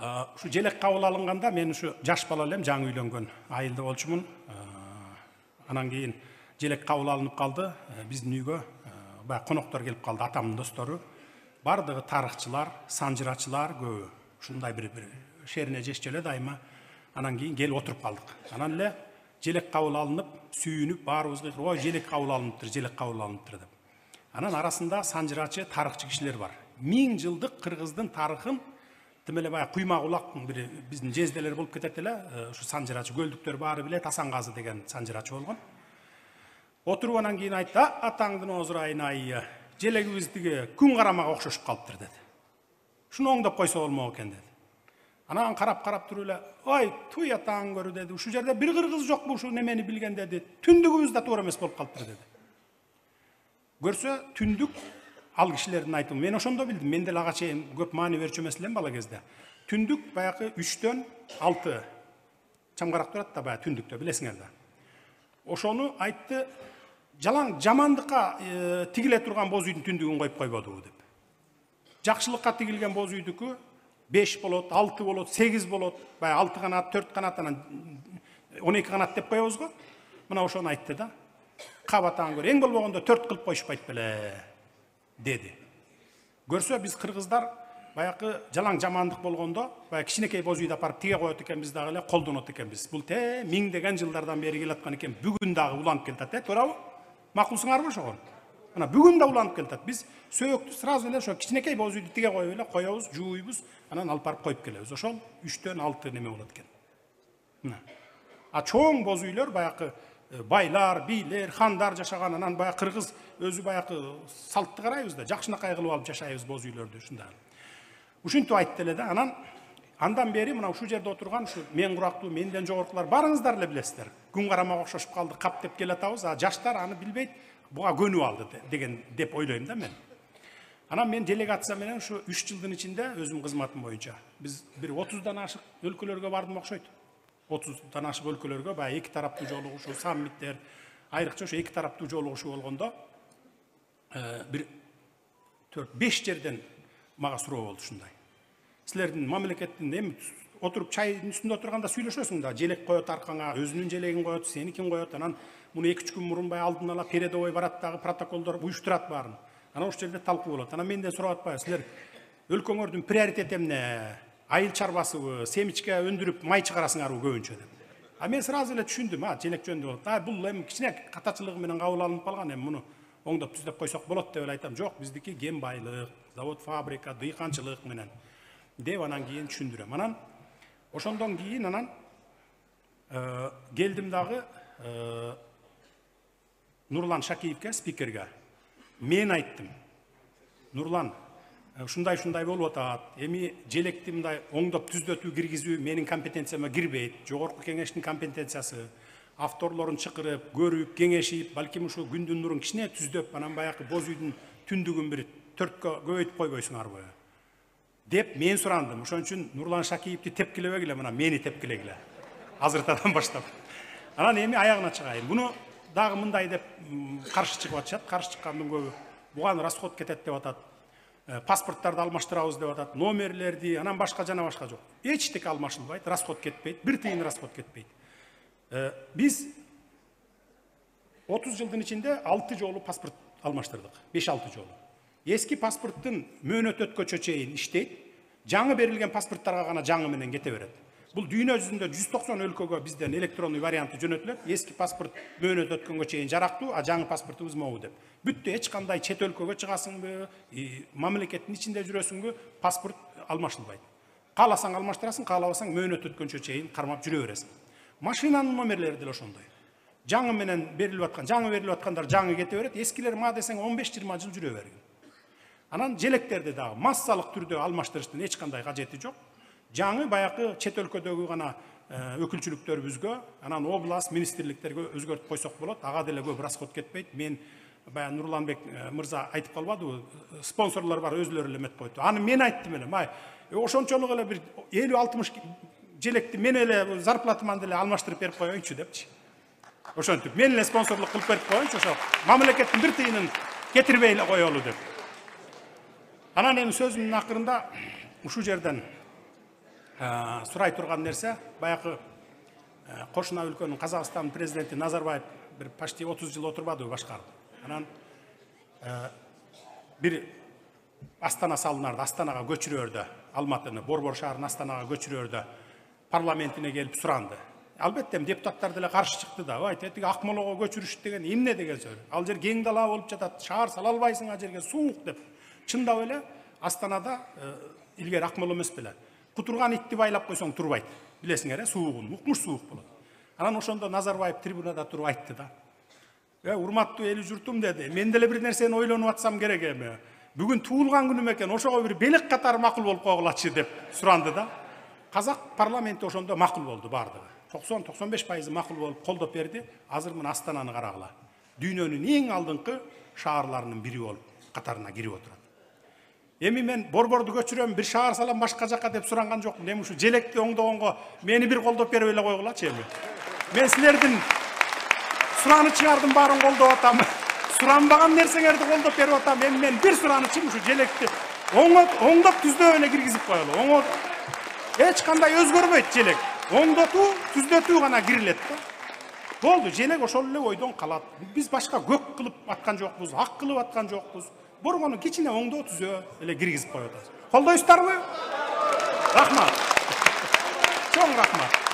Şu желек кабыл алынганда мен ушу жаш бала элем, жаңы үйлөнгөн айылда болчумун. Анан кийин желек кабыл алынып калды. Биздин үйгө баягы коноктор келип калды, атамдын достору. Бардыгы тарыхчылар, санжырачылар көбү. Ушундай бир шерине жешчү эле дайыма. Анан кийин келип отуруп калдык. Анан эле желек кабыл алынып, сүйүнүп, баарыбызга ой желек кабыл алыныптыр, желек кабыл алыныптыр деп. Анан арасында санжырачы, тарыхчы кишилер бар. 1000 жылдык кыргыздын тарыхын тимеле баягы куйма кулактын бири биздин жезделер болуп кетет эле. Ушу санжырачы көлдүктөр баары билет, Асангазы деген санжырачы болгон. Отуруп анан кийин айтты: "Атаңдын озурайын айы, желегибиз тиги күн карамага окшошуп калыптыр" деди. Шуну оңдоп койсо болмок экен деди. Анан карап туруп эле: "Ой, туй атаң көрү" деди. "Ушул жерде бир кыргыз жокпу ушу немени билген" деди. "Түндүгүбүз да туура эмес болуп калыптыр" деди. Көрсө түндүк ал кишилердин айтымы. Мен ошондо билдим. Мен деле ага чейин көп маани берчү эмес элем бала кезде. Түндүк баягы 3-төн 6 чамгарак турат да баягы түндүктө, билесиңер да. Ошону айтты, жалаң жамандыкка тигиле турган боз үйдүн түндүгүн коюп койбодубу деп. Жакшылыкка тигилген боз үйдүкү 5 болот, 6 болот, 8 болот, баягы 6 канат, 4 канат, анан 12 канат деп коебуз го. Мына ошону айтты да. Кабатаң көр, эң болбогондо 4 кылып коюшпайт беле деди. Көрсө биз кыргыздар баягы жалаң жамандык болгондо, баягы кичинекей боз үйдү апарып тиге коет экенбиз дагы эле, колдонот экенбиз. Бул миңдеген жылдардан бери келаткан экен, бүгүн дагы уланып келатат, туурабы? Макулсуңарбы ошого? Мына бүгүн да уланып келатат. Биз сөөктү сразу эле ошо кичинекей боз үйдү тиге коюп эле коебуз, жууйбуз, анан алып барып коюп келебиз. Ошол 3-төн 6 неме болот экен. Мына. А чоң боз үйлөр баягы байлар, бийлер, хандар жашаган, анан баягы кыргыз өзү баягы салтты карайбыз да, жакшынакай кылып алып жашайбыз боз үйлөрдү ушундай. Ушинтип айтты эле да. Анан андан бери мына ушул жерде отурган ушу мен курактуу, менден жогоркулар барыңыздар эле билесиздер. Күн карамага окшошуп калды, кап деп келатабыз, а жаштар аны билбейт, буга көнүп алды деген деп ойлойм да мен. Анан мен делегация менен ушу 3 жылдын ичинде өзүм кызматым боюнча биз бир 30дан ашык өлкөлөргө бардым окшойт. 30дан ашык өлкөлөргө баягы эки тараптуу жолугушуу, саммиттер, айрыкча ошо эки тараптуу жолугушуу болгондо бир 4-5 жерден мага суроо болду ушундай. Силердин мамлекеттин эми отуруп чайдын үстүндө отурганда сүйлөшөсүң да, желек коет аркаңа, өзүнүн желегин коет, сеникин коет, анан муну 2-3 күн мурун бай алдын ала передовой барат дагы, протоколдор уюштурат баарын. Анан ошол жерде талкуу болот. Анан менден сурап атпайбы, силер өлкөңөрдүн приоритети эмне? Айыл чарбасыбы, семичке өндүрүп май чыгарасыңарбы көбүнчө деп. А мен сразу эле түшүндүм, желек жөнүндө болот. Бул эми кичине катачылыгы менен кабыл алынып калган, эми муну оңдоп түзөп койсок болот деп эле айтам. Жок, биздики кен байлык, завод, фабрика, дыйканчылык менен деп анан кийин түшүндүрөм. Анан ошондон кийин анан келдим дагы Нурлан Шакиевке, спикерге. Мен айттым: "Нурлан, ушундай болуп атат. Эми желекти мындай оңдоп түзөтүү, киргизүү менин компетенцияма кирбейт. Жогорку кеңештин компетенциясы. Авторлорун чакырып, көрүп, кеңешип, балким ушу күндүн нурун кичине түздөп, анан баягы боз үйдүн түндүгүн бир 4кө көбөйтүп койбойсуңарбы?" деп мен сурандым. Ошон үчүн Нурлан Шакиевди тепкилебегиле, мына мени тепкилегиле. Азыртадан баштап. Анан эми аягына чыгайын. Буну дагы мындай деп каршы чыгып атышат. Каршы чыккандын көбү буган расход кетет деп атат. Паспорттарды алмаштырабыз деп атат. Номерлерди, анан башка жана башка жок. Эчтеке алмашылбайт, расход кетпейт, бир тыйын расход кетпейт. Биз 30 жылдын ичинде 6 жолу паспорт алмаштырдык. 5-6 жолу. Эски паспорттун мөөнөт өткөнчө чейин иштейт. Жаңы берилген паспорттарга гана жаңы менен кете берет. Бул дүйнө жүзүндө 190 өлкөгө бизден электрондуу варианты жөнөтүлөт. Эски паспорт мөөнөт өткөнгө чейин жарактуу, а жаңы паспортубуз могу деп. Бүттү, эч кандай чет өлкөгө чыгасыңбы, мамлекеттин ичинде жүрөсүңбү, паспорт алмашылбайт. Кааласаң алмаштырасың, каалабасаң мөөнөт өткөнчө чейин кармап жүрө бересиң. Машинанын номерлери деле ошондой. Жаңы менен берилип аткан, жаңы берилип аткандар жаңы кете берет, эскилер ма десең 15-20 жыл жүрө берген. Анан желектерди дагы массалык түрдө алмаштырыштын эч кандай кажети жок. Жаңы баягы чет өлкөдөгү гана өкүлчүлүктөрүбүзгө, анан область, министрликтерге өзгөртүп койсок болот. Ага деле көп расход кетпейт. Мен баягы Нурланбек мырза айтып калбадыбы, спонсорлор бар, өзүлөрү эле эметип койту. Аны мен айттым эле, май ошончолук эле бир 50-60 желекти мен эле зарплатаман деле алмаштырып берип коеюнчу депчи. Ошентип мен эле спонсорлук кылып берип коеюнчу, ошо мамлекеттин бир тыйынын кетирбей эле коелу деп. Анан эми сөзүмдүн акырында ушул жерден сурай турган нерсе, баягы кошуна өлкөнүн Казакстандын президенти Назарбаев bir почти 30 жыл отурбадыбы башкарып. Анан bir Astana salınardı, Astana'ga göçürüyordu. Almatı'nı, Borbor şaharını Astana'ga göçürüyordu. Parlamentine gelip surandı. Albatta deputatlar dile karşı çıktı da. Vay tetik Akmolaga göçürüş degen emne degen söz. Al jer keng dala bolup жатат, шаар сала албайсың, ал жерге суук деп. Чындап эле Астанада илгери Акмола эмес беле. Кутурган итти байлап койсоң турбайт. Билесиңер, суугун, укмуш суук болот. Анан ошондо Назарбаев трибунада туруп айтты да. Урматтуу эл журтум деди. Мен деле бир нерсени ойлонуп атсам керек эми. Бүгүн туулган күнүм экен, ошого bir белек катары макул болуп койгулачы деп суранды да. Казак парламенти ошондо макул болду бардыгы. 90-95% макул болуп колдоп берди. Азыр мына Астананы карагыла. Дүйнөнүн эң алдыңкы шаарларынын бири болуп катарына кирип отурат. Эми мен Борборду көчүрөм, бир шаар салам башка жакка деп суранган жокмун. Эми ушу желекти оңдогонго мени бир колдоп берип эле койгулачы эми. Мен силердин сураны чыгардым баарын колдоп атам. Суранбаган нерсеңерди колдоп берип атам. Эми мен бир суранычым ушу желекти оңдоп түздөп эле киргизип коелу. Эч кандай өзгөрбөйт желек. Оңдотуу, түздөтүү гана кирилет да. Болду, желек ошол эле ойдон калат. Биз башка көк кылып аткан жокпуз, ак кылып аткан жокпуз. Боргону кичине оңдоо түзөө эле киргизип коюп атабыз. Колдойсуздарбы? Рахмат. Чоң рахмат.